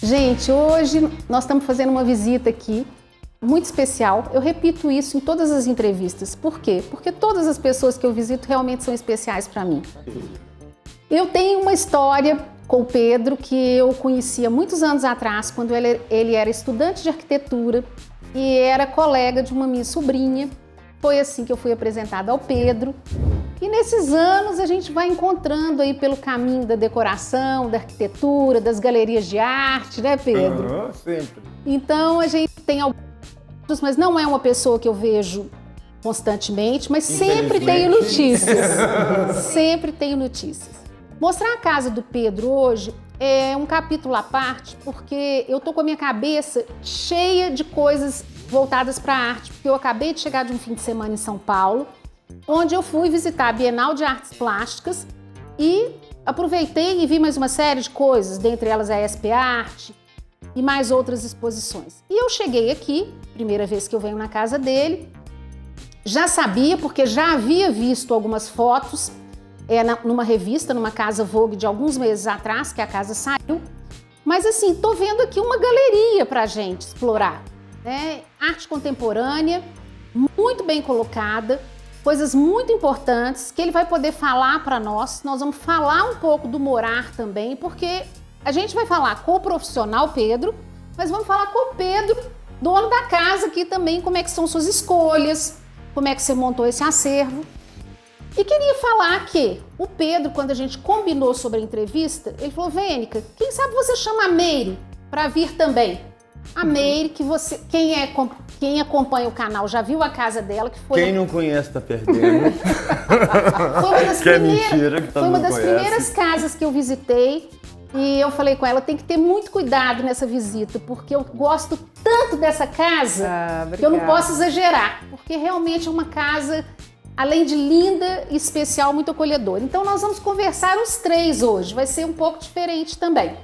Gente, hoje nós estamos fazendo uma visita aqui muito especial. Eu repito isso em todas as entrevistas. Por quê? Porque todas as pessoas que eu visito realmente são especiais para mim. Eu tenho uma história com o Pedro que eu conhecia muitos anos atrás, quando ele era estudante de arquitetura e era colega de uma minha sobrinha. Foi assim que eu fui apresentada ao Pedro. E nesses anos a gente vai encontrando aí pelo caminho da decoração, da arquitetura, das galerias de arte, né, Pedro? Sempre. Então a gente tem alguns, mas não é uma pessoa que eu vejo constantemente, mas sempre tenho notícias. Sempre tenho notícias. Mostrar a casa do Pedro hoje é um capítulo à parte, porque eu tô com a minha cabeça cheia de coisas voltadas para a arte, porque eu acabei de chegar de um fim de semana em São Paulo, onde eu fui visitar a Bienal de Artes Plásticas e aproveitei e vi mais uma série de coisas, dentre elas a SP Arte e mais outras exposições. E eu cheguei aqui, primeira vez que eu venho na casa dele, já sabia, porque já havia visto algumas fotos numa revista, numa casa Vogue de alguns meses atrás, que a casa saiu, mas assim, tô vendo aqui uma galeria pra gente explorar, né? Arte contemporânea, muito bem colocada, coisas muito importantes que ele vai poder falar para nós. Nós vamos falar um pouco do morar também, porque a gente vai falar com o profissional Pedro, mas vamos falar com o Pedro, dono da casa aqui também, como é que são suas escolhas, como é que você montou esse acervo. E queria falar que o Pedro, quando a gente combinou sobre a entrevista, ele falou: Vênica, quem sabe você chama a Meire para vir também. A Meire, que você, quem acompanha o canal já viu a casa dela, que foi... Quem não conhece tá perdendo. Foi uma das, mentira, que foi uma das primeiras casas que eu visitei e eu falei com ela, tem que ter muito cuidado nessa visita, porque eu gosto tanto dessa casa que eu não posso exagerar, porque realmente é uma casa, além de linda e especial, muito acolhedora. Então nós vamos conversar os três hoje, vai ser um pouco diferente também.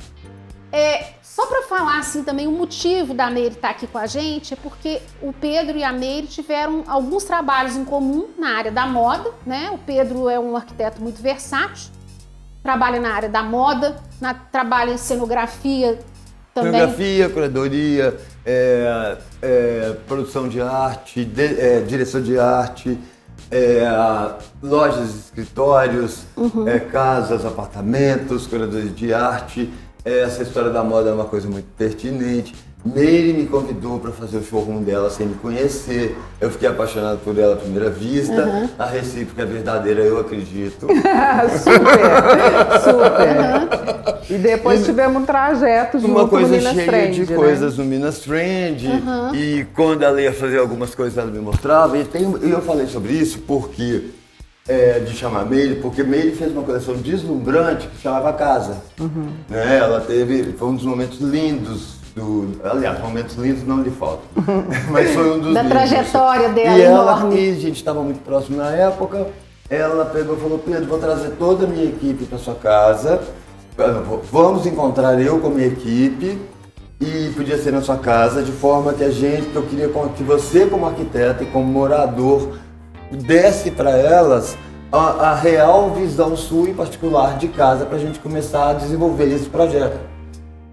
Só para falar assim também, o motivo da Meire estar aqui com a gente é porque o Pedro e a Meire tiveram alguns trabalhos em comum na área da moda, né? O Pedro é um arquiteto muito versátil, trabalha na área da moda, trabalha em cenografia também. Cenografia, curadoria, produção de arte, direção de arte, lojas, escritórios, casas, apartamentos, curadoria de arte. Essa história da moda é uma coisa muito pertinente. Meire me convidou para fazer o showroom dela sem me conhecer. Eu fiquei apaixonado por ela à primeira vista. A recíproca é verdadeira, eu acredito. Super. E depois tivemos um trajeto junto uma coisa no Minas cheia Trend, de né? coisas no Minas Trend. E quando ela ia fazer algumas coisas, ela me mostrava. E eu falei sobre isso porque... de chamar Meire, porque Meire fez uma coleção deslumbrante que chamava Casa. Né? Ela foi um dos momentos lindos, aliás, momentos lindos não lhe faltam, mas foi um dos da lindos. Trajetória dela e enorme. E a gente estava muito próximo na época, ela pegou e falou: Pedro, vou trazer toda a minha equipe para sua casa, vamos encontrar eu com a minha equipe, e podia ser na sua casa, de forma que eu queria que você, como arquiteto e como morador, desse para elas a real visão sua em particular de casa, para a gente começar a desenvolver esse projeto.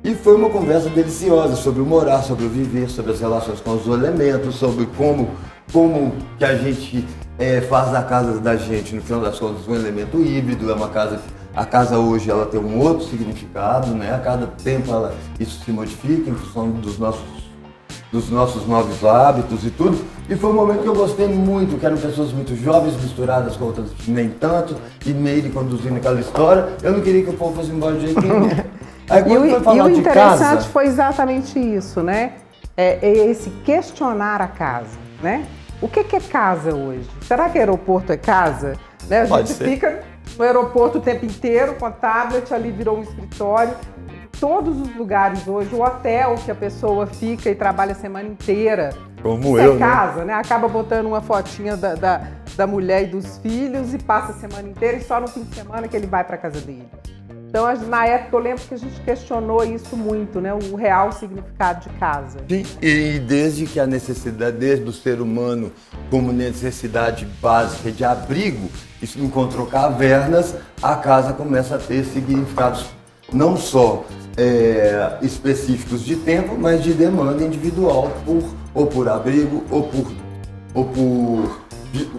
E foi uma conversa deliciosa sobre o morar, sobre o viver, sobre as relações com os elementos, sobre como que a gente faz da casa da gente, no final das contas, um elemento híbrido. A casa hoje ela tem um outro significado, né? A cada tempo isso se modifica em função dos nossos novos hábitos e tudo. E foi um momento que eu gostei muito, que eram pessoas muito jovens misturadas com outras nem tanto, e Meire conduzindo aquela história. Eu não queria que o povo fosse embora de jeito nenhum. Aí, e o interessante foi exatamente isso, né? Esse questionar a casa, né? O que é casa hoje? Será que aeroporto é casa? Né? A gente fica no aeroporto o tempo inteiro com a tablet, ali virou um escritório. Todos os lugares hoje, o hotel que a pessoa fica e trabalha a semana inteira, como isso eu, é casa, né? Acaba botando uma fotinha da mulher e dos filhos e passa a semana inteira e só no fim de semana que ele vai para casa dele. Então, na época, eu lembro que a gente questionou isso muito, né? O real significado de casa. Sim, e desde que a necessidade, desde o ser humano como necessidade básica de abrigo, isso encontrou cavernas, a casa começa a ter significados não só específicos de tempo, mas de demanda individual, ou por abrigo, ou por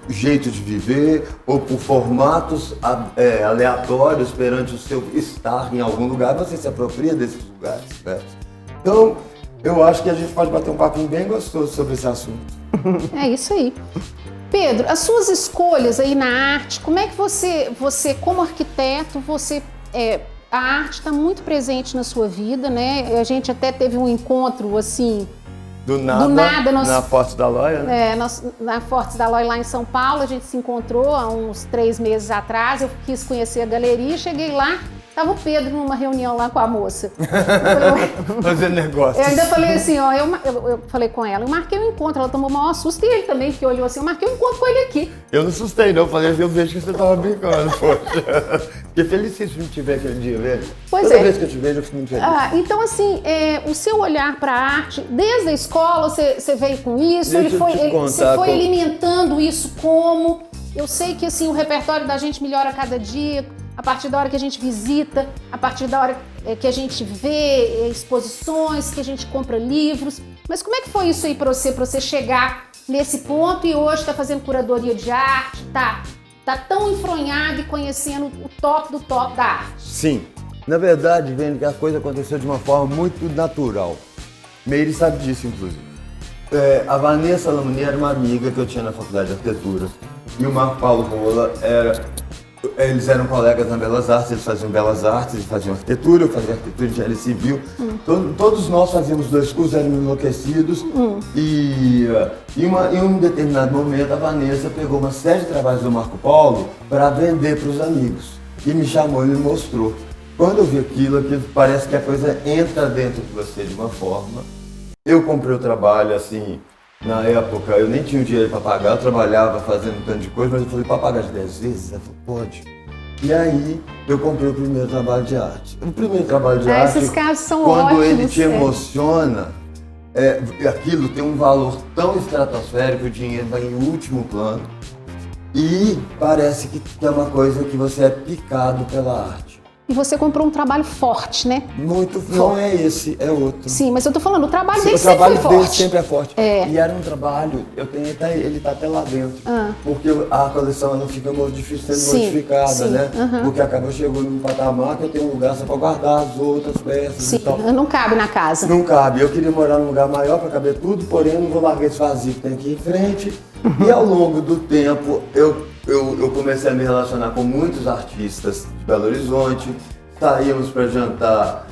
jeito de viver, ou por formatos aleatórios perante o seu estar em algum lugar, você se apropria desses lugares, né? Então, eu acho que a gente pode bater um papinho bem gostoso sobre esse assunto. É isso aí. Pedro, as suas escolhas aí na arte, como é que você como arquiteto, a arte está muito presente na sua vida, né? A gente até teve um encontro, assim, do nada na Fortes da Loi, né? Na Fortes da Loi, lá em São Paulo, a gente se encontrou há uns 3 meses atrás, eu quis conhecer a galeria, cheguei lá, tava o Pedro numa reunião lá com a moça. Fazendo negócio. Eu ainda falei assim, ó, eu falei com ela, eu marquei um encontro, ela tomou o maior susto, e ele também, que olhou assim, eu marquei um encontro com ele aqui. Eu não assustei não, falei assim, eu vejo que você tava brincando, poxa. Fiquei felicíssimo de te ver aquele dia, velho. Toda vez que eu te vejo, eu fico muito feliz. Então, assim, o seu olhar para a arte, desde a escola, você veio com isso, você foi alimentando isso como? Eu sei que, assim, o repertório da gente melhora a cada dia, a partir da hora que a gente visita, a partir da hora que a gente vê exposições, que a gente compra livros. Mas como é que foi isso aí para você chegar nesse ponto e hoje tá fazendo curadoria de arte, tá tão enfronhado e conhecendo o top do top da arte? Sim. Na verdade, vendo que a coisa aconteceu de uma forma muito natural. Meire sabe disso, inclusive. A Vanessa Lamoni era uma amiga que eu tinha na faculdade de arquitetura. E o Marco Paulo Rola eles eram colegas na Belas Artes, eles faziam Belas Artes e faziam arquitetura, eu fazia arquitetura de engenharia civil. Todos nós fazíamos 2 cursos, éramos enlouquecidos. E em um determinado momento a Vanessa pegou uma série de trabalhos do Marco Paulo para vender para os amigos. E me chamou e me mostrou. Quando eu vi aquilo parece que a coisa entra dentro de você de uma forma. Eu comprei o trabalho assim. Na época, eu nem tinha o dinheiro para pagar, eu trabalhava fazendo um tanto de coisa, mas eu falei, para pagar de 10 vezes? Ela falou, pode. E aí, eu comprei o primeiro trabalho de arte. O primeiro trabalho de arte, esses casos são quando ótimos, ele te emociona, aquilo tem um valor tão estratosférico, o dinheiro vai em último plano, e parece que é uma coisa que você é picado pela arte. E você comprou um trabalho forte, né? Muito, não é esse, é outro. Sim, mas eu tô falando, o trabalho dele sempre foi forte. O trabalho dele sempre é forte. E era um trabalho, ele tá até lá dentro. Porque a coleção não fica sendo modificada, né? Porque chegou num patamar que eu tenho um lugar só para guardar as outras peças e tal. Não cabe na casa. Não cabe. Eu queria morar num lugar maior para caber tudo, porém eu não vou largar esse vazio que tem aqui em frente. E ao longo do tempo, eu comecei a me relacionar com muitos artistas de Belo Horizonte, saíamos para jantar,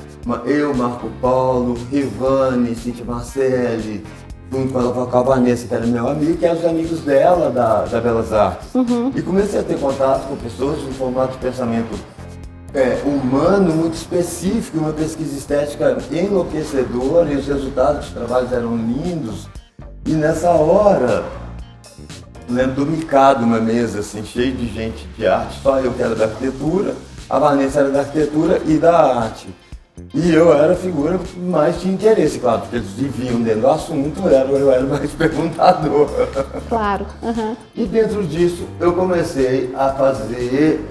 eu, Marco Paulo, Rivane, Cíntia Marcelli, junto com a Vanessa, que era meu amigo, que eram os amigos dela da Belas Artes. E comecei a ter contato com pessoas de um formato de pensamento humano muito específico, uma pesquisa estética enlouquecedora, e os resultados dos trabalhos eram lindos. E nessa hora, lembro do Mikado, uma mesa assim, cheia de gente de arte, só eu que era da arquitetura, a Vanessa era da arquitetura e da arte. E eu era a figura que mais tinha interesse, claro, porque eles viviam dentro do assunto, eu era mais perguntador. Claro. E dentro disso eu comecei a fazer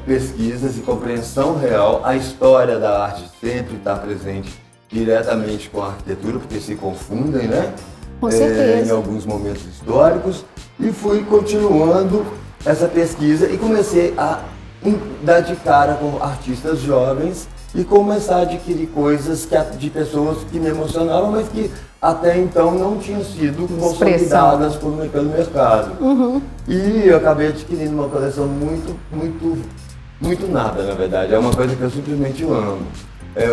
pesquisas e compreensão real. A história da arte sempre está presente diretamente com a arquitetura, porque se confundem, né? Com certeza. Em alguns momentos históricos, e fui continuando essa pesquisa e comecei a dar de cara com artistas jovens e começar a adquirir coisas de pessoas que me emocionavam, mas que até então não tinham sido consolidadas pelo mercado. E eu acabei adquirindo uma coleção muito nada, na verdade. É uma coisa que eu simplesmente amo.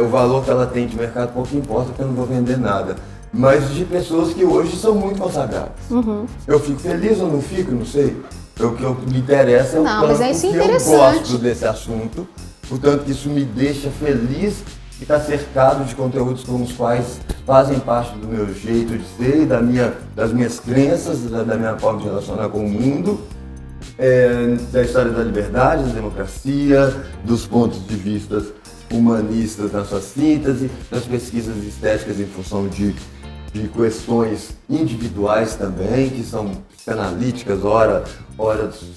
O valor que ela tem de mercado pouco importa, porque eu não vou vender nada. Mas de pessoas que hoje são muito consagradas. Eu fico feliz ou não fico, não sei. O que me interessa é o tanto que eu gosto desse assunto, o tanto que isso me deixa feliz de estar cercado de conteúdos com os quais fazem parte do meu jeito de ser, das minhas crenças, da minha forma de relacionar com o mundo, da história da liberdade, da democracia, dos pontos de vista humanistas na sua síntese, das pesquisas estéticas em função de questões individuais também, que são psicanalíticas, ora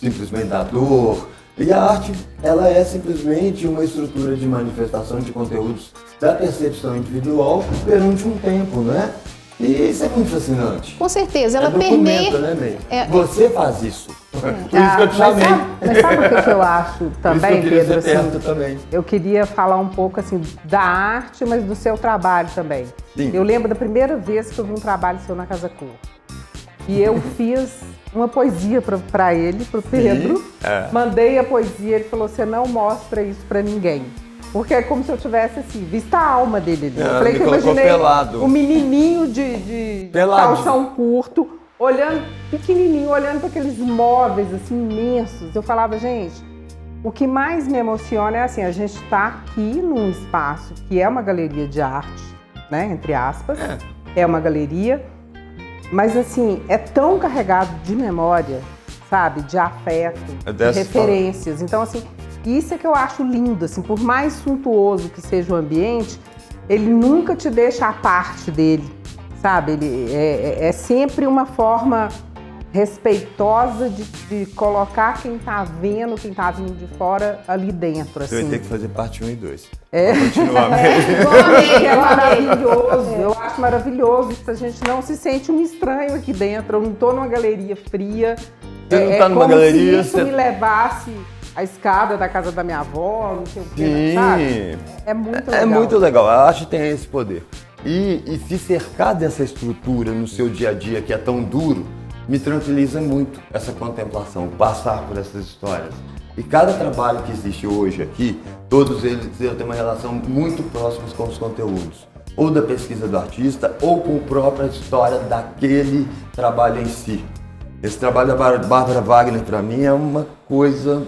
simplesmente da dor, E a arte, ela é simplesmente uma estrutura de manifestação de conteúdos da percepção individual perante um tempo, né? E isso é muito fascinante. Com certeza, ela permeia... permeia... né, Você faz isso. Por isso que eu te chamei. Mas sabe o que eu acho também, Pedro? Assim, também. Eu queria falar um pouco assim da arte, mas do seu trabalho também. Sim. Eu lembro da primeira vez que eu vi um trabalho seu na Casa Cor. E eu fiz uma poesia para ele, para o Pedro. Mandei a poesia, ele falou: você não mostra isso para ninguém. Porque é como se eu tivesse assim, visto a alma dele ali. Eu falei que eu imaginei o menininho de calção curto, olhando, pequenininho, olhando para aqueles móveis assim imensos. Eu falava, gente, o que mais me emociona é assim, a gente está aqui num espaço que é uma galeria de arte, né, entre aspas, é uma galeria, mas assim, é tão carregado de memória, sabe, de afeto, de referências. Então assim, isso é que eu acho lindo, assim, por mais suntuoso que seja o ambiente, ele nunca te deixa à parte dele, sabe? Ele é sempre uma forma respeitosa de colocar quem tá vendo, quem tá vindo de fora ali dentro, assim. Você vai ter que fazer parte 1 e 2. Continuar mesmo. É maravilhoso, eu acho maravilhoso, a gente não se sente um estranho aqui dentro, eu não tô numa galeria fria. Você não tá numa galeria... se isso me levasse a escada da casa da minha avó, não sei o que, sabe? É muito legal. É muito legal, a arte tem esse poder. E se cercar dessa estrutura no seu dia a dia, que é tão duro, me tranquiliza muito essa contemplação, passar por essas histórias. E cada trabalho que existe hoje aqui, todos eles têm uma relação muito próxima com os conteúdos. Ou da pesquisa do artista, ou com a própria história daquele trabalho em si. Esse trabalho da Bárbara Wagner, para mim, é uma coisa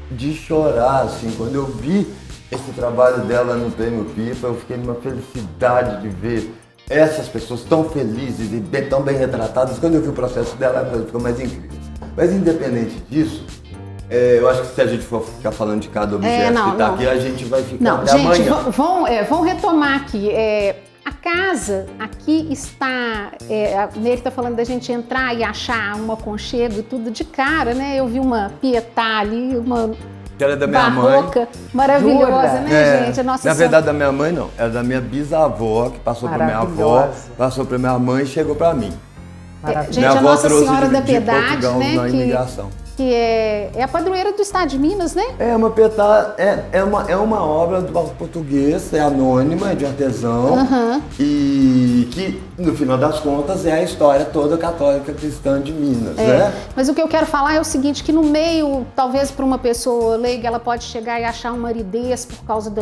de chorar, assim. Quando eu vi esse trabalho dela no Prêmio Pipa, eu fiquei numa felicidade de ver essas pessoas tão felizes e tão bem retratadas. Quando eu vi o processo dela, a coisa ficou mais incrível. Mas independente disso, eu acho que se a gente for ficar falando de cada objeto que está aqui, a gente vai ficar até amanhã. Vão retomar aqui. A casa aqui está... a Nery está falando da gente entrar e achar um aconchego e tudo de cara, né? Eu vi uma Pietà ali, uma... Que era da minha barroca, mãe. Né, gente? Na verdade, da minha mãe não. Era da minha bisavó, que passou para minha avó, passou para minha mãe e chegou para mim. Gente, a Nossa Senhora da Piedade, Portugal, né? Na imigração. Que é a padroeira do estado de Minas, né? Uma Pietà é uma obra do barroco português, é anônima, é de artesão, e que, no final das contas, é a história toda católica cristã de Minas, né? Mas o que eu quero falar é o seguinte, que no meio, talvez para uma pessoa leiga, ela pode chegar e achar uma aridez por causa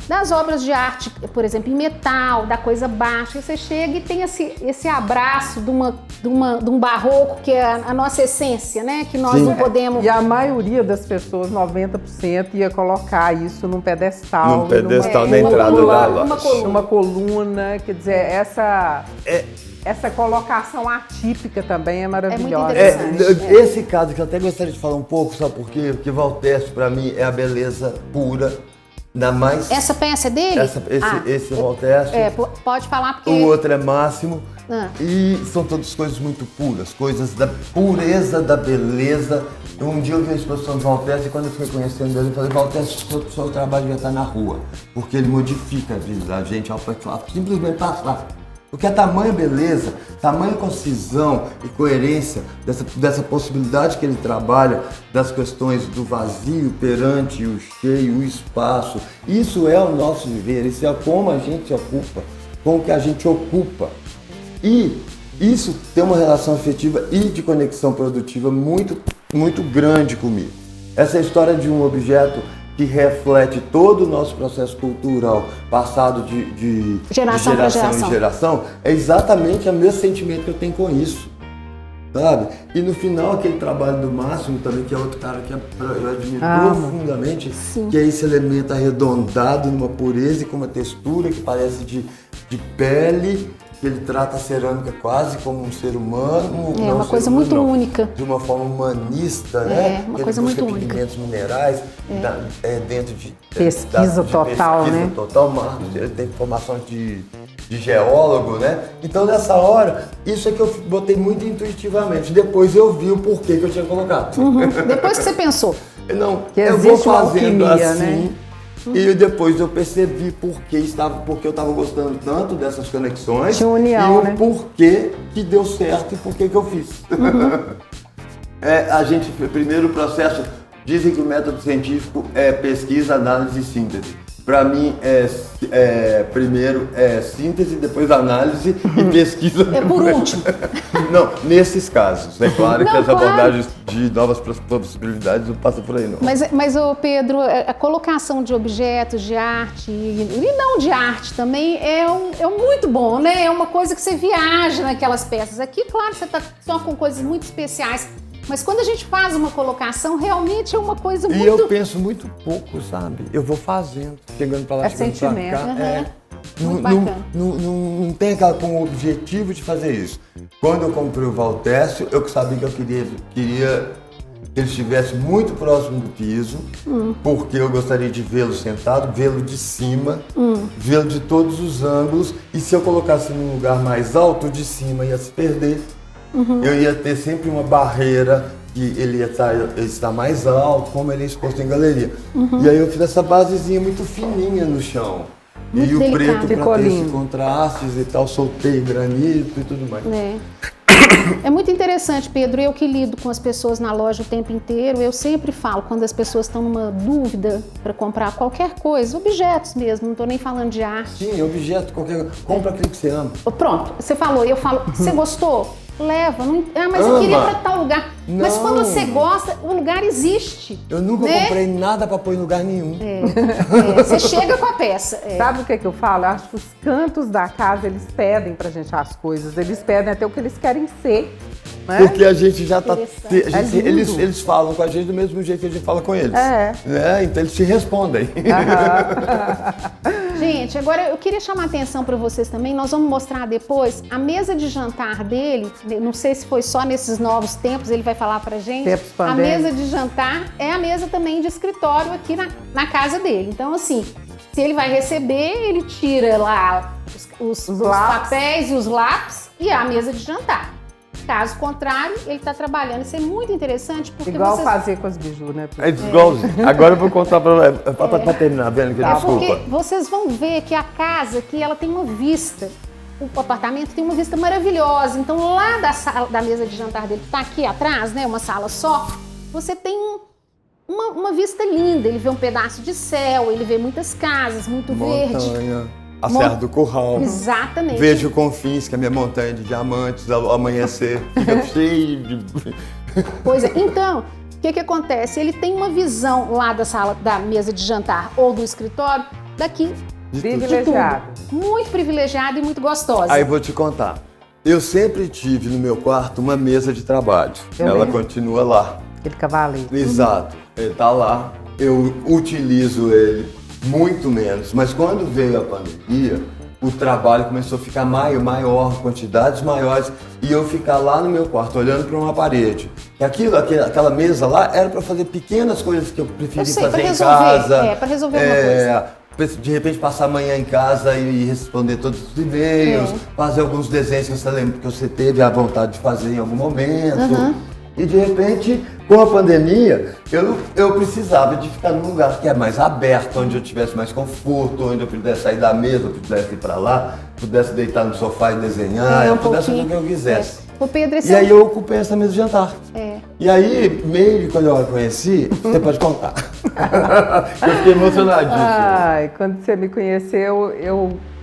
das obras de arte, por exemplo, em metal, da coisa baixa. E você chega e tem esse abraço de um barroco que é a nossa essência, né? Que nós não podemos... E a maioria das pessoas, 90%, ia colocar isso num pedestal. Num pedestal na entrada da loja. Uma coluna, quer dizer, essa colocação atípica também é maravilhosa. É muito interessante. Esse caso que eu até gostaria de falar um pouco, sabe por quê? Porque Valtércio, para mim, é a beleza pura. Essa peça é dele? Esse é o Valtércio. Pode falar porque... O outro é Máximo. E são todas coisas muito puras, coisas da pureza, da beleza. Um dia eu vi a exposição de Valtércio e quando eu fui conhecendo ele, eu falei: Valtércio, o seu trabalho devia estar na rua, porque ele modifica a vida da gente ao simplesmente passar. Porque a tamanha beleza, tamanha concisão e coerência dessa possibilidade que ele trabalha, das questões do vazio perante o cheio, o espaço, isso é o nosso viver, isso é como a gente ocupa, como que a gente ocupa. E isso tem uma relação afetiva e de conexão produtiva muito, muito grande comigo. Essa é a história de um objeto que reflete todo o nosso processo cultural passado de geração em geração, é exatamente o mesmo sentimento que eu tenho com isso, sabe? E no final, aquele trabalho do Máximo também, que é outro cara que eu admiro profundamente, que é esse elemento arredondado, numa pureza e com uma textura que parece de pele, que ele trata a cerâmica quase como um ser humano. É uma coisa muito única. De uma forma humanista, né? Uma coisa muito única. Pigmentos minerais dentro de... Pesquisa total, pesquisa né? total, ele tem formação de de geólogo, né? Então nessa hora, isso é que eu botei muito intuitivamente. Depois eu vi o porquê que eu tinha colocado. Depois que você pensou. Não, que eu vou fazendo alquimia, assim, né? E depois eu percebi porque eu estava gostando tanto dessas conexões. Tinha união, e o porquê que deu certo e porquê que eu fiz. A gente, primeiro processo, dizem que o método científico é pesquisa, análise e síntese. Para mim, primeiro é síntese, depois análise e pesquisa. É por último. Não, nesses casos. É claro que as claro. abordagens de novas possibilidades não passam por aí, não. Mas ô Pedro, a colocação de objetos de arte, e não de arte também, é muito bom, né? É uma coisa que você viaja naquelas peças. Aqui, claro, você está só com coisas muito especiais. Mas quando a gente faz uma colocação, realmente é uma coisa muito... E eu penso muito pouco, sabe? Eu vou fazendo, chegando pra lá, chegando sentimento. pra cá. Muito bacana. Não tem aquela com o objetivo de fazer isso. Quando eu comprei o Valtécio, eu sabia que eu queria que ele estivesse muito próximo do piso, porque eu gostaria de vê-lo sentado, vê-lo de cima, vê-lo de todos os ângulos, e se eu colocasse num lugar mais alto, de cima ia se perder. Eu ia ter sempre uma barreira que ele ia estar mais alto, como ele é exposto em galeria. E aí eu fiz essa basezinha muito fininha no chão. Muito e o delicado. preto para ter esses contrastes e tal, soltei granito e tudo mais. É muito interessante, Pedro. Eu que lido com as pessoas na loja o tempo inteiro, eu sempre falo, quando as pessoas estão numa dúvida para comprar qualquer coisa, objetos mesmo, não estou nem falando de arte. Sim, objeto, qualquer coisa. Compra aquilo que você ama. Pronto, você falou, eu falo, você gostou? Leva. Mas eu queria para tal lugar. Não. Mas quando você gosta, o lugar existe. Eu nunca comprei nada para pôr em lugar nenhum. Você chega com a peça. Sabe o que eu falo? Eu acho que os cantos da casa, eles pedem pra gente as coisas. Eles pedem até o que eles querem ser. Né? Porque a gente já tá... Eles falam com a gente do mesmo jeito que a gente fala com eles. Então eles se respondem. Gente, agora eu queria chamar a atenção para vocês também. Nós vamos mostrar depois a mesa de jantar dele. Não sei se foi só nesses novos tempos, ele vai falar pra gente. A mesa de jantar é a mesa também de escritório aqui na casa dele. Então, assim, se ele vai receber, ele tira lá os papéis e os lápis e a mesa de jantar. Caso contrário, ele está trabalhando. Isso é muito interessante porque igual fazer com as biju, né? É igualzinho. Agora eu vou contar para terminar, vendo que desculpa. Porque vocês vão ver que a casa aqui, ela tem uma vista. O apartamento tem uma vista maravilhosa. Então, lá da mesa de jantar dele, que está aqui atrás, né? Uma sala só, você tem uma vista linda. Ele vê um pedaço de céu, ele vê muitas casas, muito verde. A Serra do Curral. Exatamente. Vejo Confins, que é a minha montanha de diamantes, ao amanhecer fica cheio de... Pois é. Então, o que acontece? Ele tem uma visão lá da mesa de jantar ou do escritório daqui. Privilegiado. Muito privilegiada e muito gostosa. Aí vou te contar. Eu sempre tive no meu quarto uma mesa de trabalho. Ela continua lá. Aquele cavaleiro. Exato. Ele tá lá. Eu utilizo ele muito menos. Mas quando veio a pandemia, o trabalho começou a ficar maior, quantidades maiores, e eu ficar lá no meu quarto olhando para uma parede. E aquela mesa lá era para fazer pequenas coisas que eu preferia fazer em casa. Para resolver uma coisa. De repente passar a manhã em casa e responder todos os e-mails, fazer alguns desenhos que você lembra que você teve a vontade de fazer em algum momento. E de repente, com a pandemia, eu precisava de ficar num lugar que é mais aberto, onde eu tivesse mais conforto, onde eu pudesse sair da mesa, eu pudesse ir para lá, pudesse deitar no sofá e desenhar, eu pudesse fazer o que eu quisesse. O Pedro, e aí eu ocupei essa mesa de jantar. E aí, meio que quando eu a conheci, você pode contar. Eu fiquei emocionadíssimo. Ai, quando você me conheceu,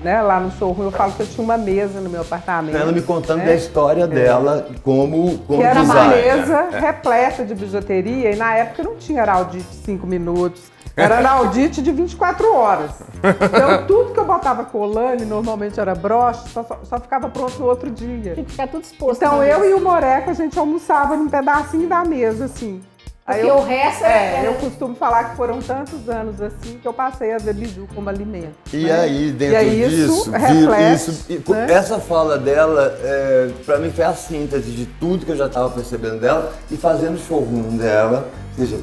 lá no showroom, eu falo que eu tinha uma mesa no meu apartamento. Ela me contando da história dela como que era uma mesa repleta de bijuteria, e na época não tinha Araldite de 5 minutos, era Araldite de 24 horas. Então tudo que eu botava colane, normalmente era broche, só ficava pronto no outro dia. Tinha que ficar tudo exposto. Então eu e o Moreca, a gente almoçava num pedacinho da mesa, assim. Porque o resto eu costumo falar que foram tantos anos assim que eu passei a ver biju como alimento. E aí, dentro disso, essa fala dela, pra mim foi a síntese de tudo que eu já estava percebendo dela, e fazendo o showroom dela,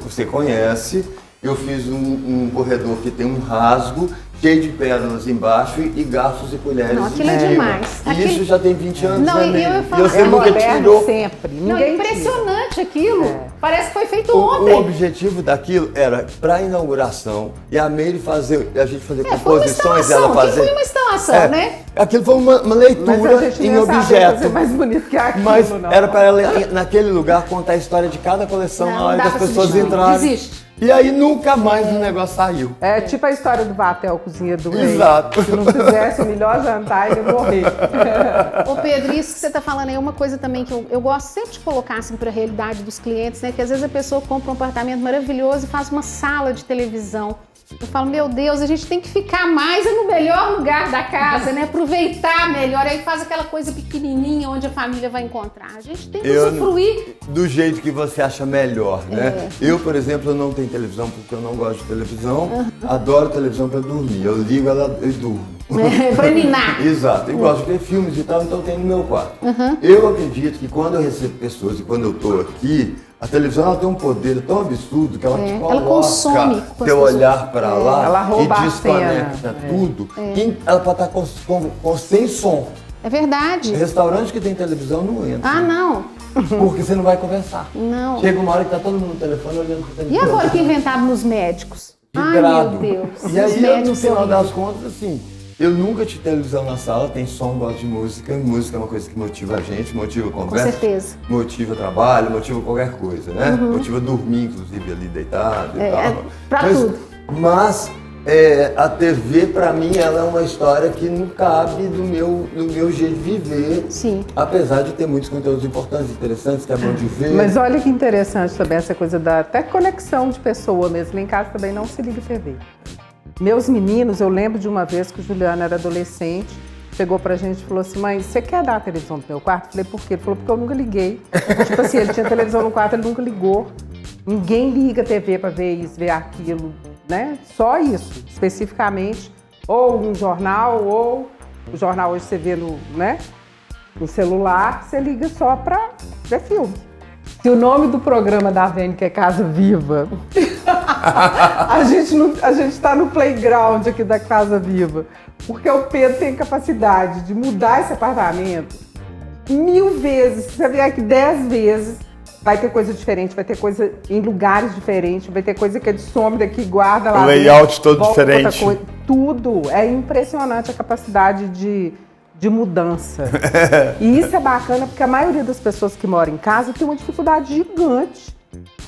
você conhece, eu fiz um corredor que tem um rasgo, cheio de pérolas embaixo e garfos e colheres. Não, aquilo em é cima. demais. E Aquilo... isso já tem 20 anos, não, né? E você nunca tirou. Sempre. Não, é impressionante aquilo. Parece que foi feito O ontem. objetivo daquilo era para inauguração e a Meire fazer, a gente fazer composições, foi ela fazer. Foi uma instalação, né? Aquilo foi uma leitura mas a gente em não objeto. sabe fazer mais bonito que aquilo, mas não. era para ela naquele lugar contar a história de cada coleção na hora que as pessoas entrarem. Existe. E aí nunca mais o negócio saiu. É tipo a história do Vatel, cozinheiro do rei. Exato. Se não fizesse o melhor jantar, ele ia morrer. Ô Pedro, isso que você está falando aí é uma coisa também que eu gosto sempre de colocar assim, para a realidade dos clientes, né? Que às vezes a pessoa compra um apartamento maravilhoso e faz uma sala de televisão. Eu falo, meu Deus, a gente tem que ficar mais no melhor lugar da casa, né? Aproveitar melhor. Aí faz aquela coisa pequenininha onde a família vai encontrar. A gente tem que usufruir. Do jeito que você acha melhor, né? Eu, por exemplo, não tenho televisão porque eu não gosto de televisão. Adoro televisão para dormir. Eu ligo ela e durmo. Para ninar. Exato. Eu gosto de ver filmes e tal, então eu tenho no meu quarto. Eu acredito que quando eu recebo pessoas e quando eu estou aqui, a televisão ela tem um poder tão absurdo que ela te coloca, ela consome teu olhar para lá ela rouba e desconecta tudo. Ela pode estar sem som. É verdade. Restaurante que tem televisão não entra. Ah, não. Porque você não vai conversar. Não. Chega uma hora que tá todo mundo no telefone olhando pro televisão. E agora que inventaram nos médicos? Ai, meu Deus. E aí, no final das contas, assim, eu nunca tive televisão na sala, tem som, gosto de música. Música é uma coisa que motiva a gente, motiva a conversa. Com certeza. Motiva trabalho, motiva qualquer coisa, né? Motiva dormir, inclusive, ali deitado e tal. Pra tudo. Mas a TV, pra mim, ela é uma história que não cabe do meu jeito de viver. Sim. Apesar de ter muitos conteúdos importantes, interessantes, que é bom de ver. Mas olha que interessante também essa coisa da até conexão de pessoa mesmo. Lá em casa também não se liga TV. Meus meninos, eu lembro de uma vez que o Juliano era adolescente, chegou pra gente e falou assim, mãe, você quer dar a televisão no meu quarto? Eu falei, por quê? Ele falou, porque eu nunca liguei. Tipo assim, ele tinha televisão no quarto, ele nunca ligou. Ninguém liga a TV pra ver isso, ver aquilo, né? Só isso, especificamente. Ou um jornal, ou o jornal hoje você vê no celular, você liga só pra ver filme. Se o nome do programa da Vênica é Casa Viva, a gente está no playground aqui da Casa Viva, porque o Pedro tem capacidade de mudar esse apartamento 1000 vezes. Se você vier aqui 10 vezes, vai ter coisa diferente, vai ter coisa em lugares diferentes, vai ter coisa que ele some daqui, guarda lá. O layout todo diferente. Tudo. É impressionante a capacidade de mudança. E isso é bacana porque a maioria das pessoas que moram em casa tem uma dificuldade gigante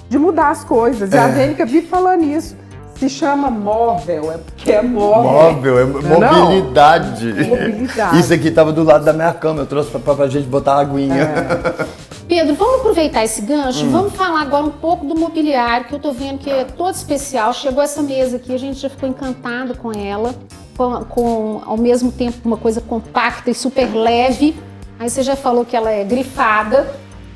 de mudar as coisas. E a Vênica vive falando isso. Se chama móvel, é porque é móvel. Móvel, é mobilidade. Mobilidade. Isso aqui estava do lado da minha cama, eu trouxe pra gente botar a aguinha. Pedro, vamos aproveitar esse gancho, vamos falar agora um pouco do mobiliário, que eu tô vendo que é todo especial. Chegou essa mesa aqui, a gente já ficou encantado com ela, com ao mesmo tempo uma coisa compacta e super leve. Aí você já falou que ela é grifada,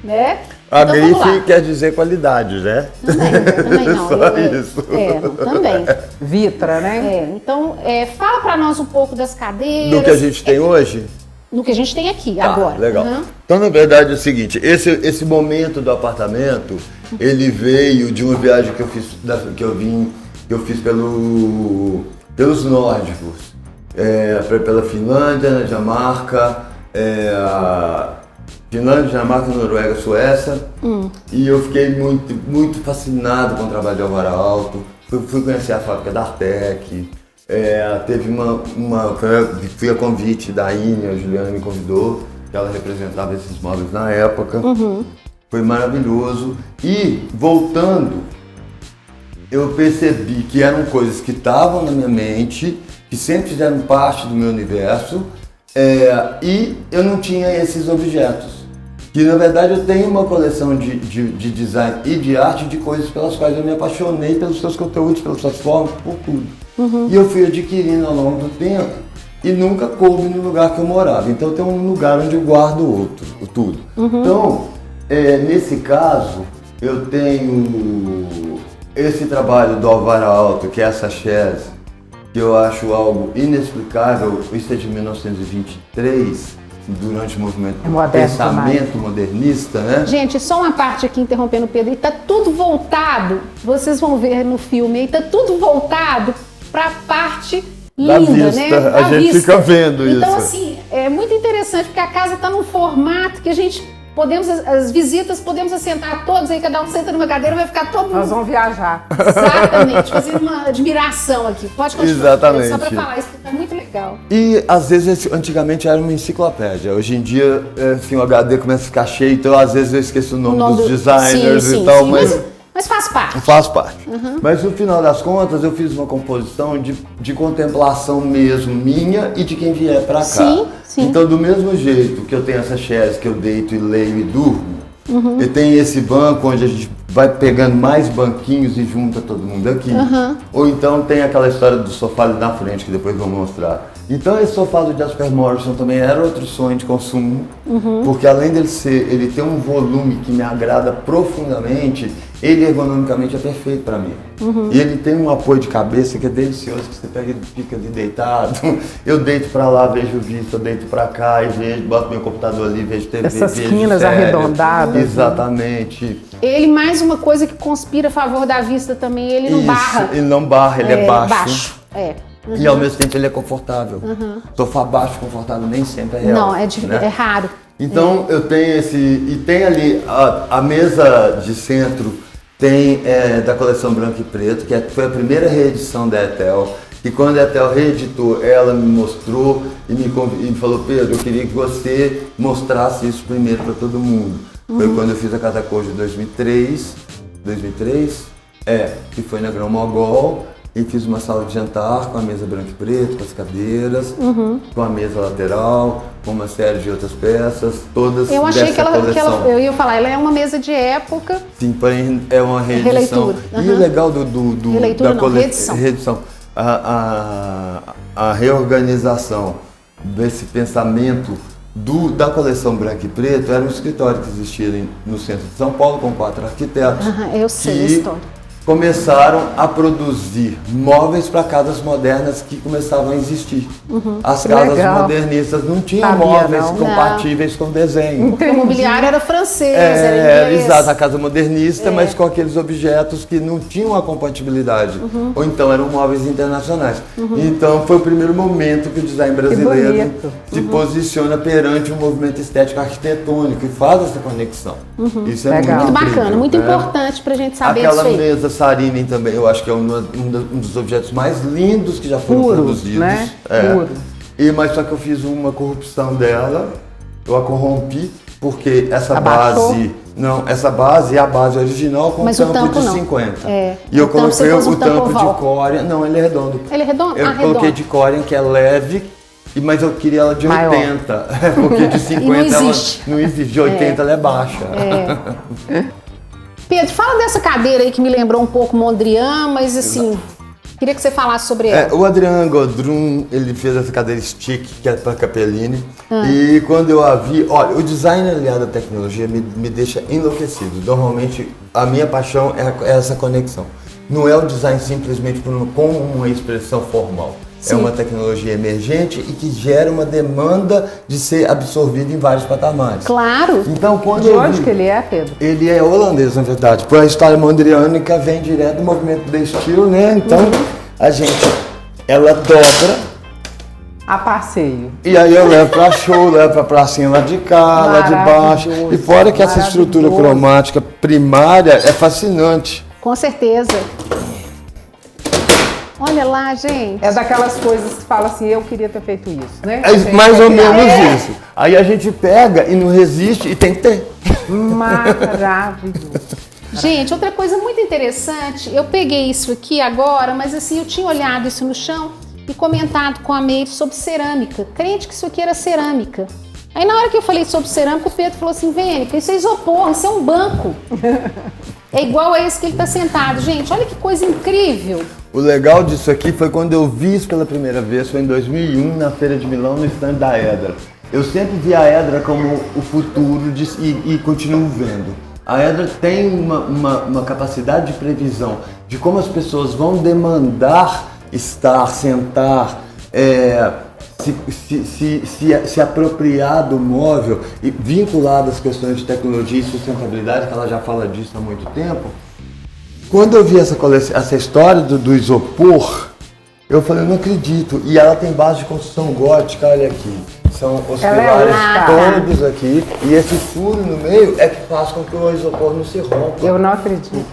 né? A então, grife quer dizer qualidade, né? Também não. Só isso. Também. Vitra, né? Então, fala pra nós um pouco das cadeiras. Do que a gente tem hoje? No que a gente tem aqui, agora. Legal. Então, na verdade, é o seguinte, esse momento do apartamento, ele veio de uma viagem que eu fiz, eu fiz pelos nórdicos, pela Finlândia, Dinamarca, Finlândia, Dinamarca, Noruega, Suécia, e eu fiquei muito, muito fascinado com o trabalho de Alvar Aalto. Fui conhecer a fábrica da Artec. Teve fui a convite da Ine, a Juliana me convidou, que ela representava esses móveis na época. Foi maravilhoso. E voltando, eu percebi que eram coisas que estavam na minha mente, que sempre fizeram parte do meu universo, e eu não tinha esses objetos. Que na verdade eu tenho uma coleção de design e de arte de coisas pelas quais eu me apaixonei pelos seus conteúdos, pelas suas formas, por tudo. E eu fui adquirindo ao longo do tempo e nunca coube no lugar que eu morava. Então eu tenho um lugar onde eu guardo tudo. Então, nesse caso, eu tenho esse trabalho do Alvar Aalto, que é essa chaise, que eu acho algo inexplicável. Isso é de 1923. Durante o movimento do pensamento modernista, né? Gente, só uma parte aqui interrompendo o Pedro, e tá tudo voltado, vocês vão ver no filme, e tá tudo voltado para a parte da linda, vista. né? A gente fica vendo isso. Então, assim, é muito interessante, porque a casa está num formato que a gente podemos, as visitas, podemos assentar todos aí, cada um senta numa cadeira, vai ficar todo mundo. Nós vamos viajar. Exatamente, fazendo uma admiração aqui. Pode continuar. Exatamente. Só para falar, isso tá muito legal. E às vezes, antigamente era uma enciclopédia. Hoje em dia, assim, o HD começa a ficar cheio, então às vezes eu esqueço o nome dos designers sim, e tal, sim, mas faz parte. Faz parte. Mas no final das contas, eu fiz uma composição de contemplação mesmo, minha e de quem vier pra cá. Sim, sim. Então, do mesmo jeito que eu tenho essa chaise que eu deito e leio e durmo, e tem esse banco onde a gente vai pegando mais banquinhos e junta todo mundo aqui. Ou então tem aquela história do sofá ali na frente, que depois vou mostrar. Então esse sofá do Jasper Morrison também era outro sonho de consumo, porque além ele ter um volume que me agrada profundamente, ele ergonomicamente é perfeito para mim. E ele tem um apoio de cabeça que é delicioso, que você pega e fica ali deitado. Eu deito para lá, vejo vista, eu deito para cá e vejo, boto meu computador ali, vejo TV, essas vejo quinas série. arredondadas. Exatamente. Ele, mais uma coisa que conspira a favor da vista também, ele não barra. Ele não barra, ele é baixo. E ao mesmo tempo ele é confortável. Sofá baixo confortável nem sempre é real. Não, é raro. Então eu tenho esse. E tem ali a mesa de centro, tem da coleção branco e preto, que foi a primeira reedição da Etel. E quando a Etel reeditou, ela me mostrou e me falou: Pedro, eu queria que você mostrasse isso primeiro para todo mundo. Foi quando eu fiz a Casa Cor de 2003, que foi na Grão Mogol. E fiz uma sala de jantar com a mesa branca e preto, com as cadeiras, com a mesa lateral, com uma série de outras peças, todas eu achei dessa coleção. eu ia falar, ela é uma mesa de época. Sim, porém é uma reedição. E o legal reedição, a reorganização desse pensamento da coleção branca e preto era um escritório que existia no centro de São Paulo com 4 arquitetos. Eu sei a história. Começaram a produzir móveis para casas modernas que começavam a existir. As casas modernistas não tinham móveis compatíveis com desenho. O mobiliário era francês, era inglês. Exato, a casa modernista, mas com aqueles objetos que não tinham a compatibilidade. Ou então eram móveis internacionais. Então foi o primeiro momento que o design brasileiro se posiciona perante um movimento estético arquitetônico e faz essa conexão. Isso é muito bacana, muito importante para a gente saber aquela disso aí. Mesa Sarinen também, eu acho que é um dos objetos mais lindos que já foram produzidos. Né? Puro. Mas só que eu fiz uma corrupção dela, eu a corrompi, porque essa base é a base original com tampo de 50. E eu coloquei o tampo de Corian, não, ele é redondo. Ele é redondo? Eu coloquei de Corian, que é leve, mas eu queria ela de 80, porque de 50 ela não existe, de 80 ela é baixa. Pedro, fala dessa cadeira aí que me lembrou um pouco Mondrian, mas assim, queria que você falasse sobre ela. O Adrian Godrum, ele fez essa cadeira stick, que é para Capellini, e quando eu a vi, olha, o design aliado à tecnologia me deixa enlouquecido. Normalmente, a minha paixão é essa conexão. Não é o design simplesmente como uma expressão formal. Sim. É uma tecnologia emergente e que gera uma demanda de ser absorvida em vários patamares. Claro! Então, quando de onde que ele é, Pedro? Ele é holandês, na verdade. Por a história mondriânica vem direto do movimento de estilo, né? Então, ela dobra. A passeio. E aí eu levo pra show, levo pra pracinha lá de cá, lá de baixo. E fora que essa estrutura cromática primária é fascinante. Com certeza. Olha lá, gente. É daquelas coisas que fala assim, eu queria ter feito isso, né? É mais ou menos isso. Aí a gente pega e não resiste e tem que ter. Maravilhoso. Gente, outra coisa muito interessante, eu peguei isso aqui agora, mas assim, eu tinha olhado isso no chão e comentado com a Meire sobre cerâmica, crente que isso aqui era cerâmica. Aí na hora que eu falei sobre cerâmica, o Pedro falou assim, Vênica, isso é isopor, isso é um banco. É igual a esse que ele está sentado. Gente, olha que coisa incrível. O legal disso aqui foi quando eu vi isso pela primeira vez, foi em 2001, na Feira de Milão, no stand da Edra. Eu sempre vi a Edra como o futuro e continuo vendo. A Edra tem uma capacidade de previsão de como as pessoas vão demandar estar, sentar, se apropriar do móvel e vinculado às questões de tecnologia e sustentabilidade, que ela já fala disso há muito tempo. Quando eu vi essa história do isopor, Eu falei, eu não acredito. E ela tem base de construção gótica, olha aqui. São os pilares todos aqui. E esse furo no meio é que faz com que o isopor não se rompa. Eu não acredito.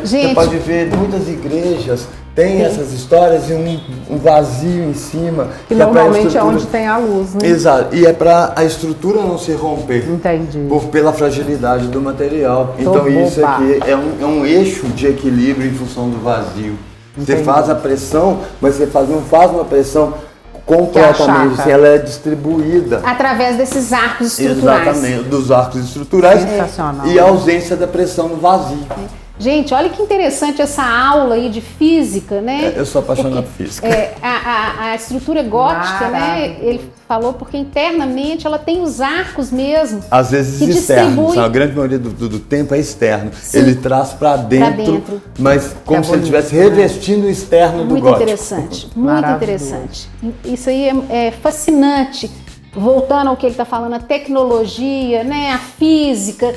Você pode ver muitas igrejas tem essas histórias e um vazio em cima. Que normalmente é onde tem a luz, né? Exato. E é para a estrutura não se romper. Entendi. Pela fragilidade do material. Então isso aqui é um eixo de equilíbrio em função do vazio. Entendi. Você faz a pressão, mas você não faz uma pressão completamente, assim, ela é distribuída. Através desses arcos estruturais. Exatamente, dos arcos estruturais. Sensacional. E a ausência da pressão no vazio. Gente, olha que interessante essa aula aí de física, né? Eu sou apaixonado por física. A estrutura gótica, né? Ele falou porque internamente ela tem os arcos mesmo. Às vezes externos, a grande maioria do tempo é externo. Sim. Ele traz para dentro, mas como se ele estivesse revestindo o externo do gótico. Muito interessante, muito interessante. Isso aí é fascinante. Voltando ao que ele está falando, a tecnologia, né, a física,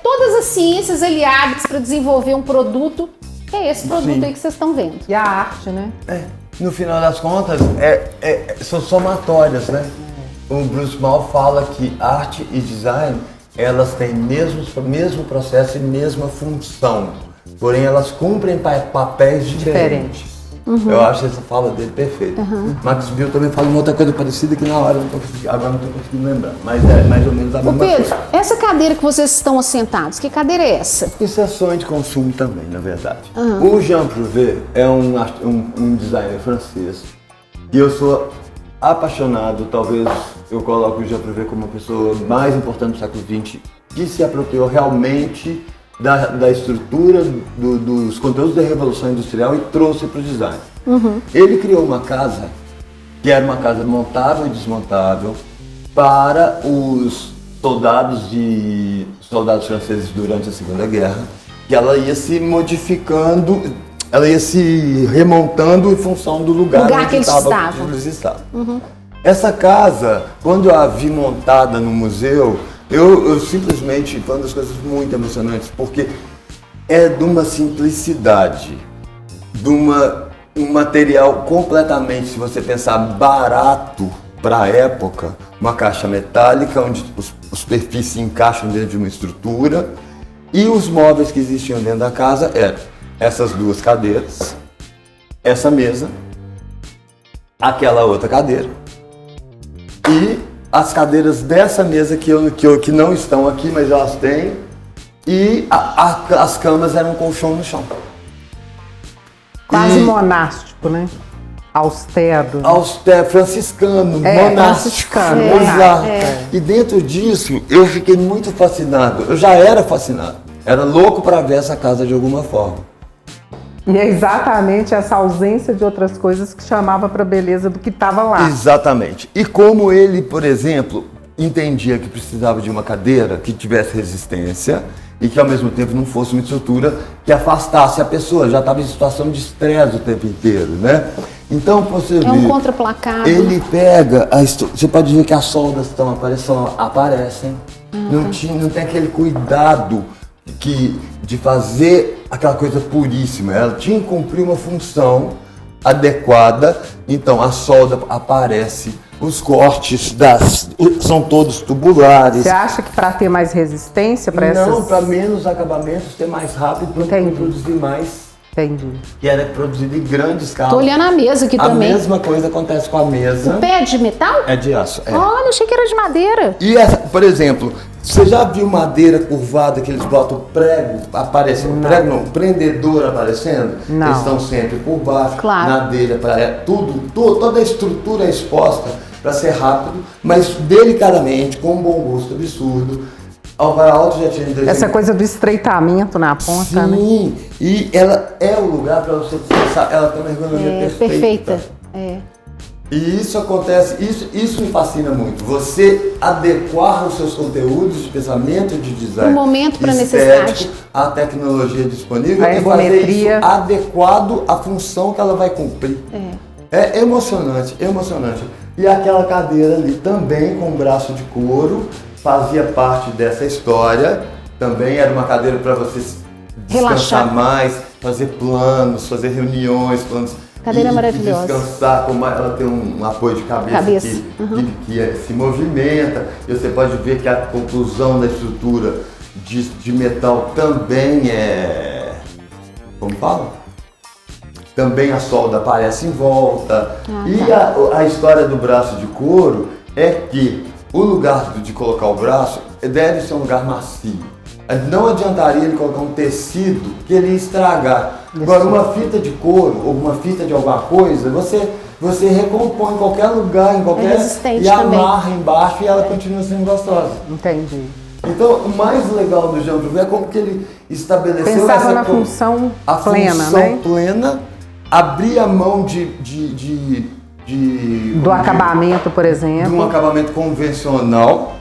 todas as ciências aliadas para desenvolver um produto, é esse produto aí que vocês estão vendo. E a arte, né? No final das contas, são somatórias, né? O Bruce Mal fala que arte e design, elas têm mesmo processo e mesma função, porém elas cumprem papéis diferentes. Eu acho essa fala dele perfeita. Max Bill também fala uma outra coisa parecida que na hora agora não estou conseguindo lembrar, mas é mais ou menos a mesma coisa. Pedro, essa cadeira que vocês estão assentados, que cadeira é essa? Isso é sonho de consumo também, na verdade. O Jean Prouvé é um designer francês e eu sou apaixonado, talvez eu coloco o Jean Prouvé como a pessoa mais importante do século XX que se apropriou realmente da estrutura dos conteúdos da Revolução Industrial e trouxe para o design. Ele criou uma casa que era uma casa montável e desmontável para os soldados franceses durante a Segunda Guerra, que ela ia se modificando, ela ia se remontando em função do lugar que eles estavam. Essa casa, quando eu a vi montada no museu, eu simplesmente, foi uma das coisas muito emocionantes, porque é de uma simplicidade, de um material completamente, se você pensar, barato para a época, uma caixa metálica, onde os perfis se encaixam dentro de uma estrutura, e os móveis que existiam dentro da casa eram essas duas cadeiras, essa mesa, aquela outra cadeira, e as cadeiras dessa mesa que não estão aqui, mas elas têm, e as camas eram um colchão no chão. Quase monástico, né? Austero. Franciscano, monástico. Exato. E dentro disso, eu fiquei muito fascinado. Eu já era fascinado. Era louco para ver essa casa de alguma forma. E é exatamente essa ausência de outras coisas que chamava para a beleza do que estava lá. Exatamente. E como ele, por exemplo, entendia que precisava de uma cadeira que tivesse resistência e que ao mesmo tempo não fosse uma estrutura que afastasse a pessoa, já estava em situação de estresse o tempo inteiro, né? Então, você vê, um contraplacado. Ele pega, você pode ver que as soldas aparecem, não tem aquele cuidado de fazer aquela coisa puríssima. Ela tinha que cumprir uma função adequada, então a solda aparece, os cortes são todos tubulares. Você acha que para ter mais resistência para essas... Não, para menos acabamentos, ter mais rápido, para produzir mais. Entendi. Que era produzido em grande escala. Tô olhando a mesa aqui também. A mesma coisa acontece com a mesa. O pé é de metal? É de aço. Olha, achei que era de madeira. E essa, por exemplo, você já viu madeira curvada que eles botam prego aparecendo? Prego não, prendedor aparecendo? Não. Eles estão sempre por baixo, claro. madeira, toda a estrutura é exposta para ser rápido, mas delicadamente, com um bom gosto absurdo. Álvaro Alto já tinha desenho. Essa coisa do estreitamento na ponta, né? Sim, e ela é o lugar para você pensar, ela tem uma ergonomia perfeita. E isso acontece, isso me fascina muito. Você adequar os seus conteúdos de pensamento, de design, no momento para necessidade, à tecnologia disponível a e fazer isso adequado à função que ela vai cumprir. É emocionante, emocionante. E aquela cadeira ali também com braço de couro fazia parte dessa história. Também era uma cadeira para você descansar mais, fazer planos, fazer reuniões, planos. Cadeira maravilhosa. Descansar, como ela tem um apoio de cabeça. Que se movimenta. E você pode ver que a conclusão da estrutura de metal também é... Como fala? Também a solda aparece em volta. E a história do braço de couro é que o lugar de colocar o braço deve ser um lugar macio. Não adiantaria ele colocar um tecido que ele ia estragar. Agora, uma fita de couro ou uma fita de alguma coisa, você recompõe em qualquer lugar, em qualquer... e amarra embaixo e ela continua sendo gostosa. Entendi. Então, o mais legal do Jean Prouvé é como que ele estabeleceu Pensava na função plena, né? Plena, abria a mão do acabamento, por exemplo. De um acabamento convencional,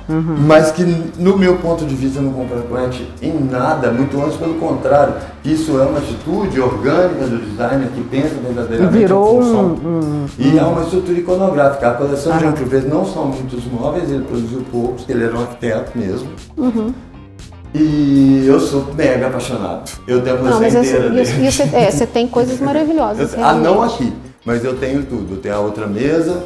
mas que, no meu ponto de vista, não compromete em nada, muito antes pelo contrário. Isso é uma atitude orgânica do designer que pensa verdadeiramente virou a função. E é uma estrutura iconográfica. A coleção de Jean Prouvé não são muitos móveis, ele produziu poucos, ele era um arquiteto mesmo. E eu sou mega apaixonado. Eu tenho a coleção inteira dele. Você tem coisas maravilhosas. Não aqui. Mas eu tenho tudo, eu tenho a outra mesa,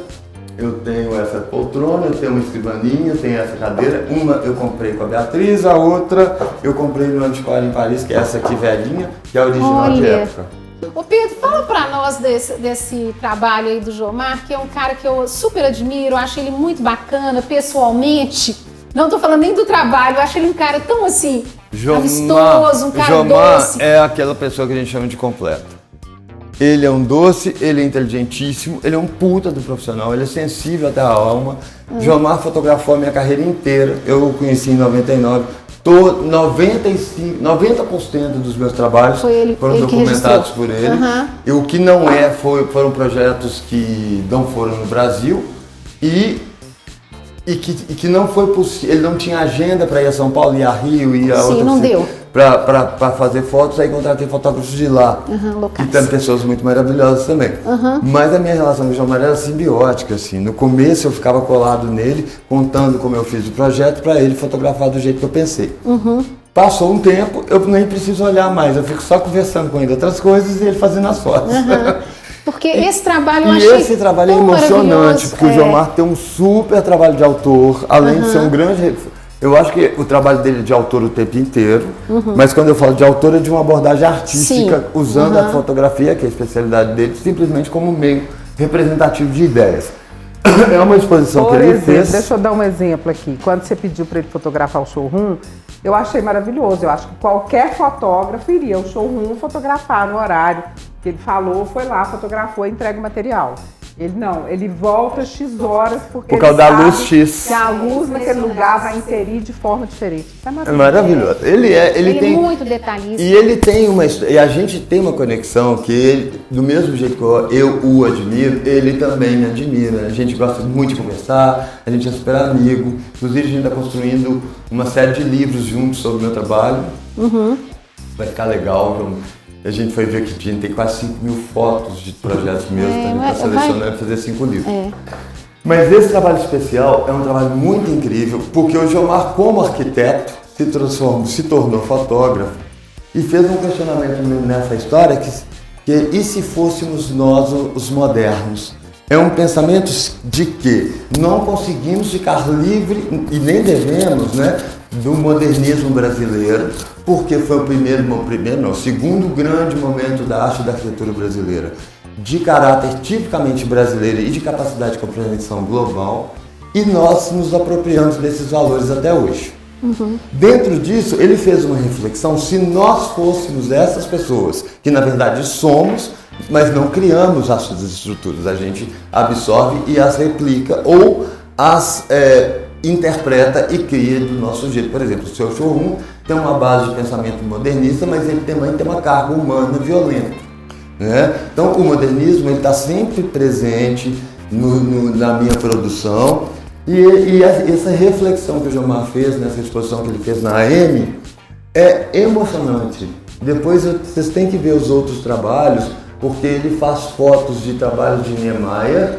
eu tenho essa poltrona, eu tenho uma escrivaninha, eu tenho essa cadeira. Uma eu comprei com a Beatriz, a outra eu comprei no Antiquário em Paris, que é essa aqui velhinha, que é a original de época. Ô Pedro, fala pra nós desse trabalho aí do Jomar, que é um cara que eu super admiro, acho ele muito bacana, pessoalmente. Não tô falando nem do trabalho, eu acho ele um cara tão assim, amistoso, um cara doce. É aquela pessoa que a gente chama de completo. Ele é um doce, ele é inteligentíssimo, ele é um puta do profissional, ele é sensível até a alma. Jomar fotografou a minha carreira inteira, eu o conheci em 99. 90% dos meus trabalhos foram documentados por ele. E o que não foram projetos que não foram no Brasil e que não foi possível, ele não tinha agenda para ir a São Paulo, ir a Rio, ir a outro não deu. Para fazer fotos, aí contratei fotógrafos de lá. E tem pessoas muito maravilhosas também. Mas a minha relação com o Jomar era simbiótica, assim. No começo eu ficava colado nele, contando como eu fiz o projeto, para ele fotografar do jeito que eu pensei. Passou um tempo, eu nem preciso olhar mais, eu fico só conversando com ele outras coisas e ele fazendo as fotos. Porque esse trabalho eu achei esse trabalho é emocionante, porque o Jomar tem um super trabalho de autor, além de ser um grande... Eu acho que o trabalho dele é de autor o tempo inteiro, mas quando eu falo de autor é de uma abordagem artística, usando a fotografia, que é a especialidade dele, simplesmente como meio representativo de ideias. É uma exposição que ele fez... Deixa eu dar um exemplo aqui. Quando você pediu para ele fotografar o showroom, eu achei maravilhoso. Eu acho que qualquer fotógrafo iria ao showroom fotografar no horário que ele falou, foi lá, fotografou e entrega o material. Ele não, ele volta X horas porque por causa da luz X. Que a luz naquele lugar vai interferir de forma diferente. Isso é maravilhoso. Ele tem muito detalhista. E ele tem e a gente tem uma conexão que ele, do mesmo jeito que eu o admiro, ele também me admira. A gente gosta muito de conversar, a gente é super amigo. Inclusive a gente está construindo uma série de livros juntos sobre o meu trabalho. Vai ficar legal. A gente foi ver que a gente tem quase 5.000 fotos de projetos meus, a gente está selecionando e fazer 5 livros. Mas esse trabalho especial é um trabalho muito incrível, porque o Jomar, como arquiteto, se tornou fotógrafo e fez um questionamento nessa história e se fôssemos nós os modernos? É um pensamento de que não conseguimos ficar livre e nem devemos, né, do modernismo brasileiro, porque foi o segundo grande momento da arte e da arquitetura brasileira, de caráter tipicamente brasileiro e de capacidade de compreensão global, e nós nos apropriamos desses valores até hoje. Dentro disso, ele fez uma reflexão se nós fôssemos essas pessoas, que na verdade somos, mas não criamos as estruturas, a gente absorve e as replica ou as interpreta e cria do nosso jeito. Por exemplo, o seu showroom tem uma base de pensamento modernista, mas ele também tem uma carga humana violenta, né? Então o modernismo está sempre presente na minha produção e essa reflexão que o Jomar fez nessa exposição que ele fez na AM é emocionante. Depois vocês têm que ver os outros trabalhos, porque ele faz fotos de trabalhos de Niemeyer